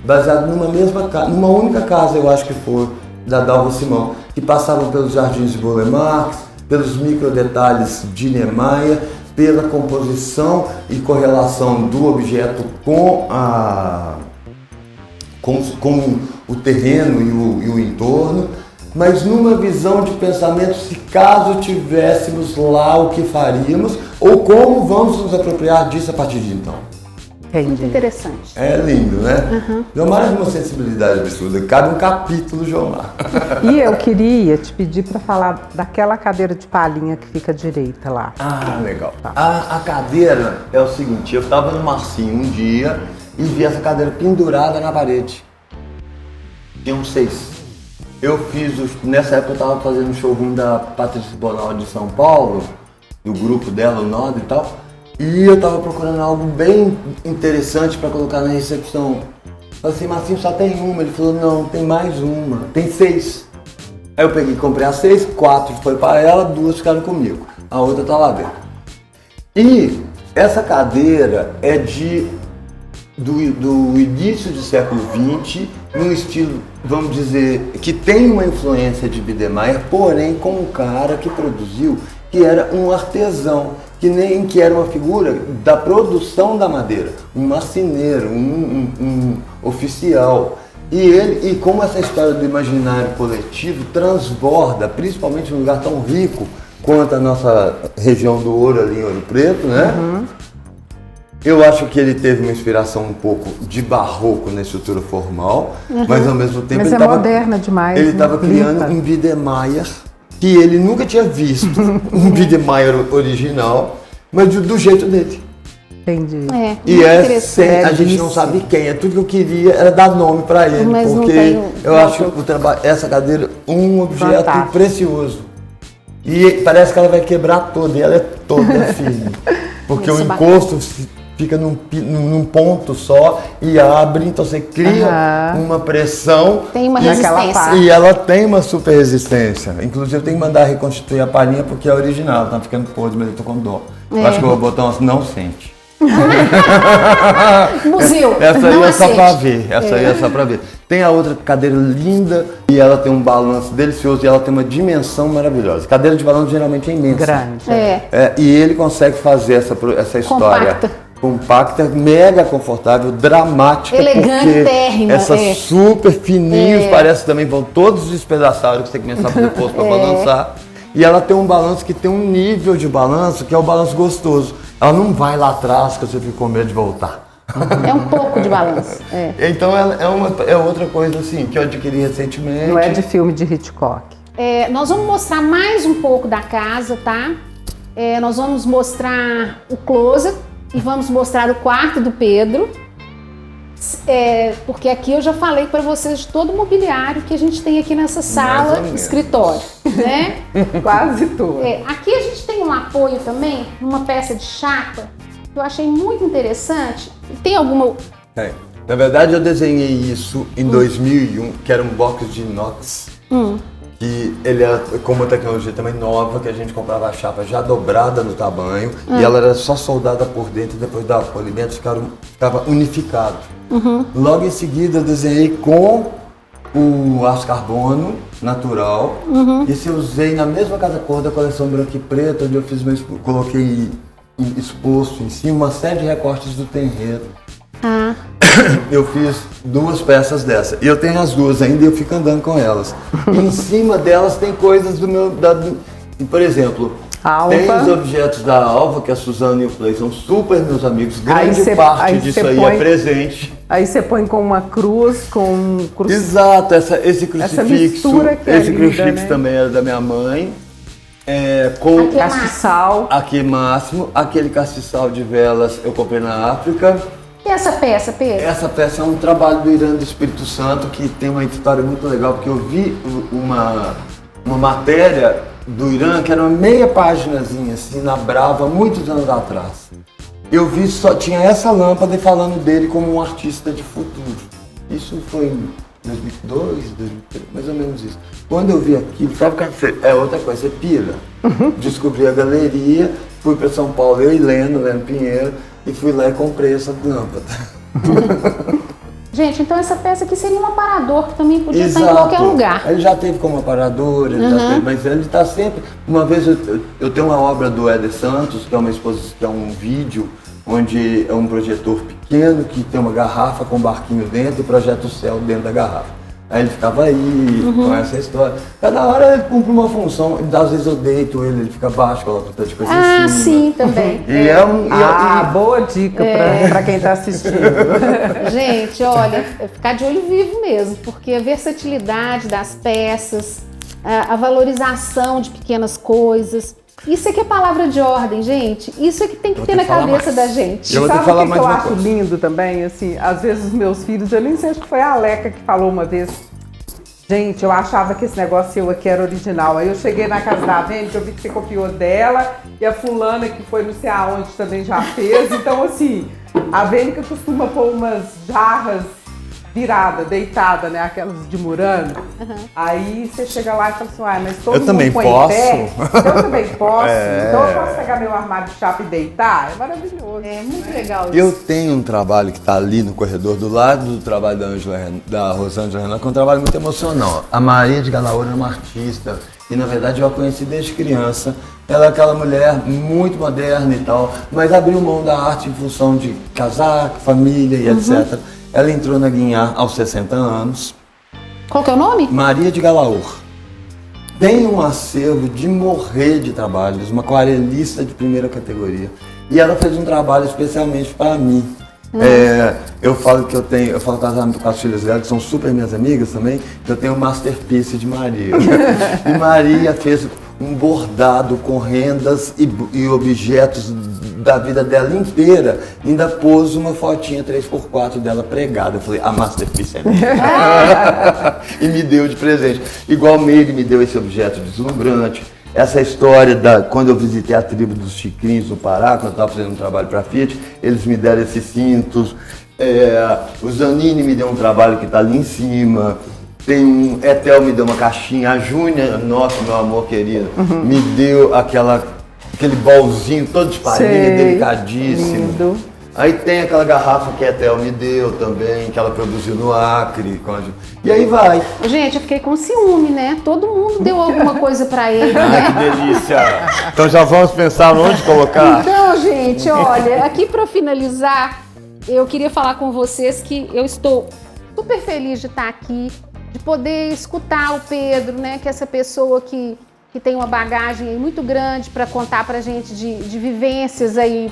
baseado numa única casa, eu acho que foi, da Dalva Simão, que passavam pelos jardins de Bolemarx, pelos microdetalhes de Niemeyer, pela composição e correlação do objeto com o terreno e o entorno, mas numa visão de pensamento se caso tivéssemos lá o que faríamos ou como vamos nos apropriar disso a partir de então. Muito interessante. É lindo, né? Jomar é de uma sensibilidade absurda, cabe um capítulo, Jomar. E eu queria te pedir para falar daquela cadeira de palhinha que fica à direita lá. Ah, legal. A cadeira é o seguinte, eu estava no Marcinho um dia e vi essa cadeira pendurada na parede. Tinha uns 6. Nessa época eu estava fazendo um showroom da Patrícia Bonal de São Paulo, do grupo dela, o Nod e tal, e eu estava procurando algo bem interessante para colocar na recepção. Falei assim, Marcinho, só tem uma. Ele falou, não, tem mais uma, tem 6. Aí eu peguei e comprei as 6, 4 foi para ela, 2 ficaram comigo. A outra tá lá dentro. E essa cadeira é do início do século XX, num estilo, vamos dizer, que tem uma influência de Biedermeier, porém com um cara que produziu, que era um artesão, que era uma figura da produção da madeira, um marceneiro, um oficial. E como essa história do imaginário coletivo transborda, principalmente num lugar tão rico quanto a nossa região do Ouro ali em Ouro Preto, né? Eu acho que ele teve uma inspiração um pouco de barroco na estrutura formal, mas ao mesmo tempo mas ele estava moderna demais. Ele estava criando um Biedermeier que ele nunca tinha visto, um Biedermeier original, mas do jeito dele. Entendi. E a gente não sabe quem, tudo que eu queria era dar nome para ele, mas porque eu acho essa cadeira um objeto fantástico, precioso. E parece que ela vai quebrar toda, e ela é toda firme, porque o encosto fica num ponto só e abre, então você cria uma pressão. Tem uma resistência. E ela tem uma super resistência. Inclusive eu tenho que mandar reconstituir a palhinha porque é original, tá ficando podre, mas eu tô com dó. Eu acho que eu vou botar uma não sente. Museu. Essa aí não é só aceite. pra ver, essa aí é só pra ver. Tem a outra cadeira linda e ela tem um balanço delicioso e ela tem uma dimensão maravilhosa. Cadeira de balanço geralmente é imensa. grande. E ele consegue fazer essa história compacta, mega confortável, dramática, Elegantérrima, essas super fininhos, parece também vão todos despedaçados que você começa a pôr para balançar. E ela tem um balanço que tem um nível de balanço que é o balanço gostoso. Ela não vai lá atrás que você fica com medo de voltar. É um pouco de balanço. Então é outra coisa assim que eu adquiri recentemente. Não é de filme de Hitchcock. Nós vamos mostrar mais um pouco da casa, tá? Nós vamos mostrar o closet e vamos mostrar o quarto do Pedro. Porque aqui eu já falei para vocês de todo o mobiliário que a gente tem aqui nessa sala, escritório, né? Quase tudo. Aqui a gente tem um apoio também, uma peça de chapa, que eu achei muito interessante. Tem alguma... Na verdade eu desenhei isso em 2001, que era um box de inox. Que ele era com uma tecnologia também nova, que a gente comprava a chapa já dobrada no tamanho, e ela era só soldada por dentro e depois dava polimento, ficava unificado. Logo em seguida eu desenhei com o aço carbono natural. Esse eu usei na mesma casa cor da coleção branca e preta, onde eu coloquei exposto em cima uma série de recortes do terreiro. Eu fiz 2 peças dessa. E eu tenho as 2 ainda e eu fico andando com elas. E em cima delas tem coisas do meu... por exemplo, tem os objetos da Alva, que a Suzana e o Play são super meus amigos. Grande parte disso aí é presente. Aí você põe com uma cruz, com um crucifixo. Exato, esse crucifixo. Essa mistura que esse é crucifixo linda, né? também era da minha mãe. Com castiçal. Aqui máximo. Aquele castiçal de velas eu comprei na África. E essa peça, Pedro? Essa peça é um trabalho do Irã do Espírito Santo que tem uma história muito legal, porque eu vi uma matéria do Irã que era uma meia paginazinha assim na Brava, muitos anos atrás. Eu vi tinha essa lâmpada falando dele como um artista de futuro. Isso foi em 2002, 2003, mais ou menos isso. Quando eu vi aquilo, sabe o que é outra coisa, você pira. Descobri a galeria, fui para São Paulo, eu e Leno Pinheiro, e fui lá e comprei essa lâmpada. Gente, então essa peça aqui seria um aparador que também podia estar em qualquer lugar. Ele já teve como aparador, mas ele está sempre... Uma vez eu tenho uma obra do Éder Santos, que é uma exposição, que é um vídeo, onde é um projetor pequeno que tem uma garrafa com um barquinho dentro e projeta o céu dentro da garrafa. Aí ele ficava aí, com essa história. Cada hora ele cumpre uma função, às vezes eu deito ele fica baixo, coloca um tanto de coisa em cima. Ah, sim, também. Boa dica para quem está assistindo. Gente, olha, ficar de olho vivo mesmo, porque a versatilidade das peças, a valorização de pequenas coisas, isso é que é palavra de ordem, gente. Isso é que tem que ter na cabeça da gente. Sabe o que eu acho lindo também? Assim, às vezes os meus filhos, eu nem sei, acho que foi a Aleca que falou uma vez. Gente, eu achava que esse negócio seu aqui era original. Aí eu cheguei na casa da Vênia, eu vi que você copiou dela, e a fulana que foi não sei aonde também já fez. Então, assim, a Vênia costuma pôr umas jarras virada, deitada, né? Aquelas de Murano. Aí você chega lá e fala assim, mas todo mundo põe em pé. Eu também posso. Então eu posso pegar meu armário de chapa e deitar? É maravilhoso. É muito legal isso. Eu tenho um trabalho que está ali no corredor, do lado do trabalho da Rosângela Renan, que é um trabalho muito emocional. A Maria de Galaura é uma artista e, na verdade, eu a conheci desde criança. Ela é aquela mulher muito moderna e tal, mas abriu mão da arte em função de casar, família e etc. Ela entrou na Guinhar aos 60 anos. Qual que é o nome? Maria de Galaur. Tem um acervo de morrer de trabalhos, uma aquarelista de primeira categoria. E ela fez um trabalho especialmente para mim. Eu falo com as filhas dela, que são super minhas amigas também, que eu tenho um masterpiece de Maria. E Maria fez um bordado com rendas e objetos da vida dela inteira, ainda pôs uma fotinha 3x4 dela pregada. Eu falei, a masterpiece é minha. E me deu de presente. Igual Meire me deu esse objeto deslumbrante. Essa história quando eu visitei a tribo dos Chicrinhos no Pará, quando eu estava fazendo um trabalho para a Fiat, eles me deram esses cintos. O Zanini me deu um trabalho que está ali em cima. Etel me deu uma caixinha. A Júnia, nossa, meu amor querido, me deu aquele bolzinho todo de palhinha, delicadíssimo. Lindo. Aí tem aquela garrafa que a Etel me deu também, que ela produziu no Acre. E aí vai. Gente, eu fiquei com ciúme, né? Todo mundo deu alguma coisa pra ele, né? Ai, que delícia! Então já vamos pensar onde colocar. Então, gente, olha, aqui pra finalizar, eu queria falar com vocês que eu estou super feliz de estar aqui, de poder escutar o Pedro, né? Que é essa pessoa que tem uma bagagem aí muito grande para contar pra gente de vivências aí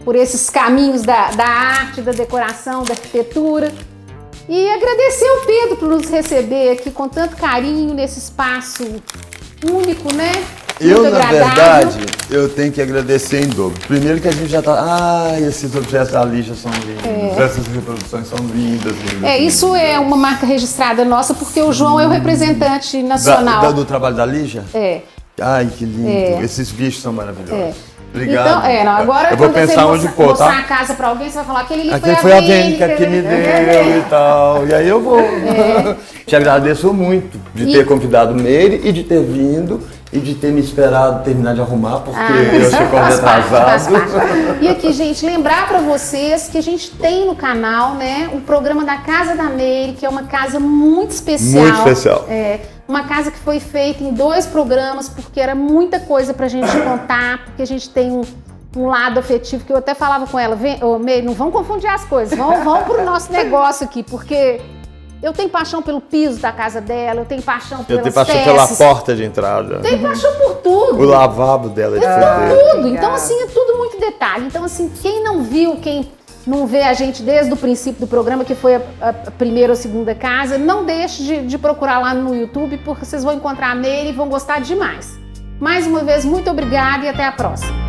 por esses caminhos da arte, da decoração, da arquitetura. E agradecer ao Pedro por nos receber aqui com tanto carinho nesse espaço único, né? Eu, na verdade, eu tenho que agradecer em dobro. Primeiro que a gente já tá... esses objetos da Lígia são lindos, essas reproduções são lindas. Isso é uma marca registrada nossa, porque o João é o representante nacional. Do trabalho da Lígia? Ai, que lindo. Esses bichos são maravilhosos. Obrigado. Então, agora eu vou pensar onde pôr, mostrar a casa pra alguém, você vai falar, aquele ali foi a Vênica que me deu e tal. E aí eu vou. Te agradeço muito de ter convidado o Meire e de ter vindo e de ter me esperado terminar de arrumar, porque eu chego atrasado. E aqui, gente, lembrar pra vocês que a gente tem no canal, né, o programa da Casa da Meire, que é uma casa muito especial. Muito especial. Uma casa que foi feita em 2 programas, porque era muita coisa pra gente contar, porque a gente tem um lado afetivo, que eu até falava com ela, Meire, não vamos confundir as coisas, vamos pro nosso negócio aqui, porque eu tenho paixão pelo piso da casa dela, eu tenho paixão pelas peças. Eu tenho paixão pela porta de entrada. Tenho paixão por tudo. O lavabo dela é diferente. Tudo. Então, assim, é tudo muito detalhe. Então, assim, quem não viu, quem não vê a gente desde o princípio do programa, que foi a primeira ou segunda casa, não deixe de procurar lá no YouTube, porque vocês vão encontrar a Meire e vão gostar demais. Mais uma vez, muito obrigada e até a próxima.